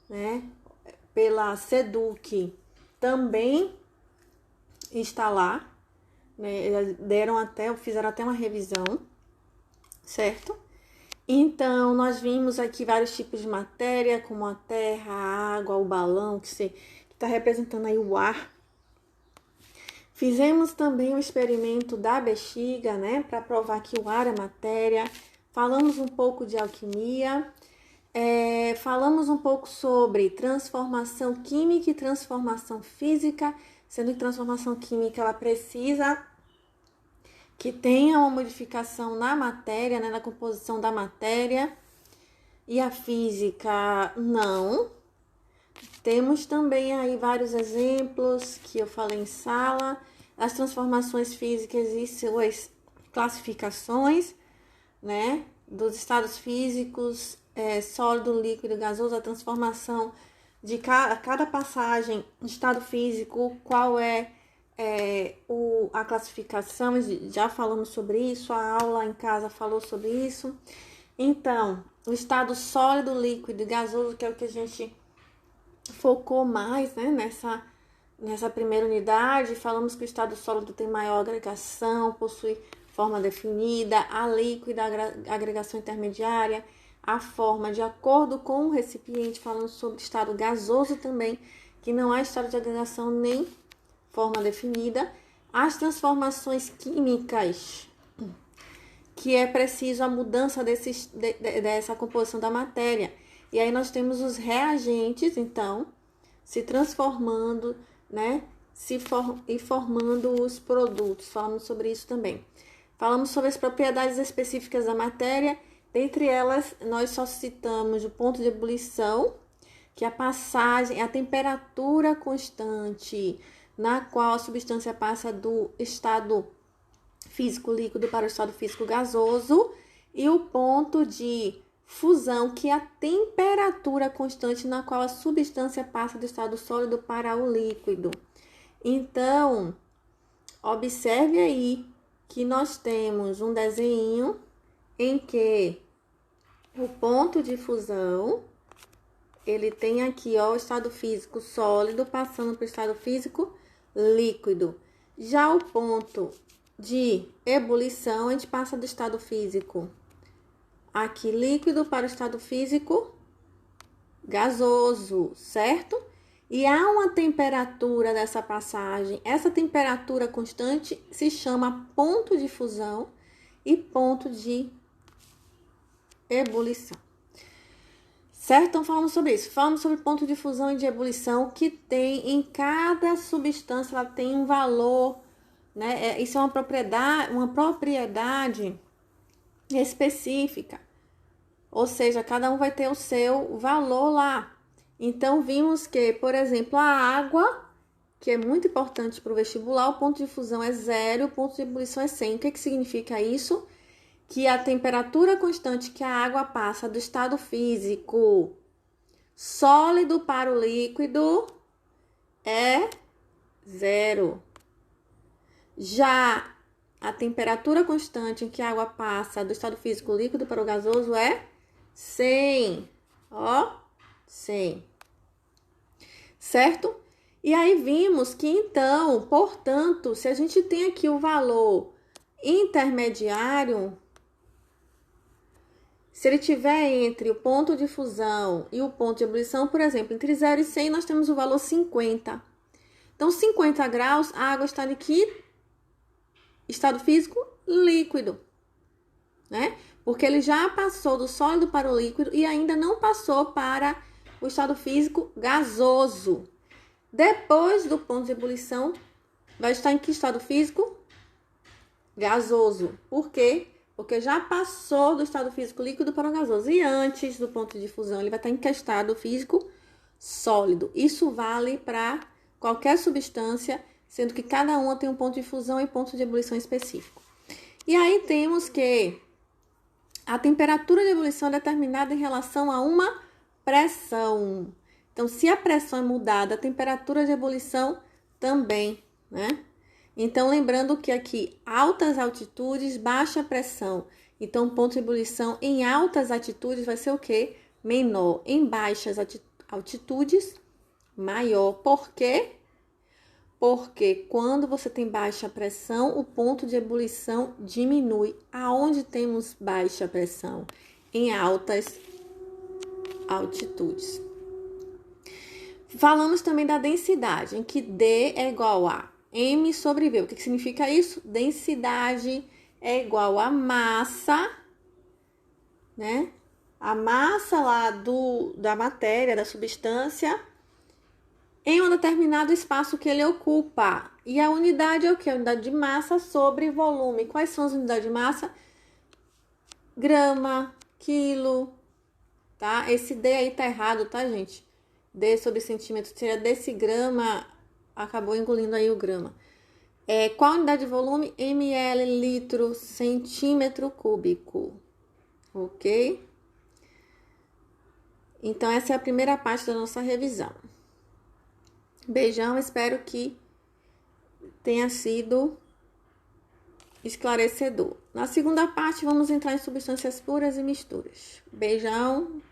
né, pela SEDUC também está lá, né, eles fizeram até uma revisão, certo? Então, nós vimos aqui vários tipos de matéria, como a terra, a água, o balão, que está representando aí o ar. Fizemos também o experimento da bexiga, né, para provar que o ar é matéria. Falamos um pouco de alquimia. Falamos um pouco sobre transformação química e transformação física, sendo que transformação química ela precisa que tenha uma modificação na matéria, né, na composição da matéria, e a física não. Temos também aí vários exemplos que eu falei em sala, as transformações físicas e suas classificações, né, dos estados físicos, sólido, líquido, gasoso, a transformação de cada passagem de estado físico, qual é a classificação, já falamos sobre isso, a aula em casa falou sobre isso. Então, o estado sólido, líquido e gasoso, que é o que a gente focou mais, né, nessa primeira unidade. Falamos que o estado sólido tem maior agregação, possui forma definida, a líquida, a agregação intermediária, a forma de acordo com o recipiente. Falando sobre o estado gasoso também, que não há estado de agregação nem forma definida. As transformações químicas, que é preciso a mudança dessa composição da matéria. E aí nós temos os reagentes, então, se transformando, né, e formando os produtos. Falamos sobre isso também. Falamos sobre as propriedades específicas da matéria. Dentre elas, nós só citamos o ponto de ebulição, que é a temperatura constante na qual a substância passa do estado físico líquido para o estado físico gasoso, e o ponto de fusão, que é a temperatura constante na qual a substância passa do estado sólido para o líquido. Então, observe aí que nós temos um desenho em que o ponto de fusão, ele tem aqui, ó, o estado físico sólido passando para o estado físico líquido. Já o ponto de ebulição, a gente passa do estado físico aqui líquido para o estado físico gasoso, certo? E há uma temperatura dessa passagem. Essa temperatura constante se chama ponto de fusão e ponto de ebulição. Certo? Então, falamos sobre isso. Falamos sobre ponto de fusão e de ebulição, que tem em cada substância, ela tem um valor, né? Isso é uma propriedade específica. Ou seja, cada um vai ter o seu valor lá. Então, vimos que, por exemplo, a água, que é muito importante para o vestibular, o ponto de fusão é 0, o ponto de ebulição é 100. O que significa isso? Que a temperatura constante que a água passa do estado físico sólido para o líquido é 0. Já a temperatura constante em que a água passa do estado físico líquido para o gasoso é 100. Ó, 100. Certo? E aí vimos que, então, portanto, se a gente tem aqui o valor intermediário, se ele tiver entre o ponto de fusão e o ponto de ebulição, por exemplo, entre 0 e 100, nós temos o valor 50. Então, 50 graus, a água está em que estado físico? Líquido, né? Porque ele já passou do sólido para o líquido e ainda não passou para o estado físico gasoso. Depois do ponto de ebulição, vai estar em que estado físico? Gasoso. Por quê? Porque já passou do estado físico líquido para o gasoso. E antes do ponto de fusão, ele vai estar em que estado físico sólido. Isso vale para qualquer substância, sendo que cada uma tem um ponto de fusão e ponto de ebulição específico. E aí temos que a temperatura de ebulição é determinada em relação a uma pressão. Então, se a pressão é mudada, a temperatura de ebulição também, né? Então, lembrando que aqui, altas altitudes, baixa pressão. Então, o ponto de ebulição em altas altitudes vai ser o quê? Menor. Em baixas altitudes, maior. Por quê? Porque quando você tem baixa pressão, o ponto de ebulição diminui. Aonde temos baixa pressão? Em altas altitudes. Falamos também da densidade, em que D é igual a M sobre V. O que significa isso? Densidade é igual a massa, né? A massa lá da matéria, da substância, em um determinado espaço que ele ocupa. E a unidade é o quê? A unidade de massa sobre volume. Quais são as unidades de massa? Grama, quilo, tá? Esse D aí tá errado, tá, gente? D sobre centímetro seria decigrama, acabou engolindo aí o grama. Qual a unidade de volume? ml, litro, centímetro cúbico. Ok? Então, essa é a primeira parte da nossa revisão. Beijão, espero que tenha sido esclarecedor. Na segunda parte, vamos entrar em substâncias puras e misturas. Beijão.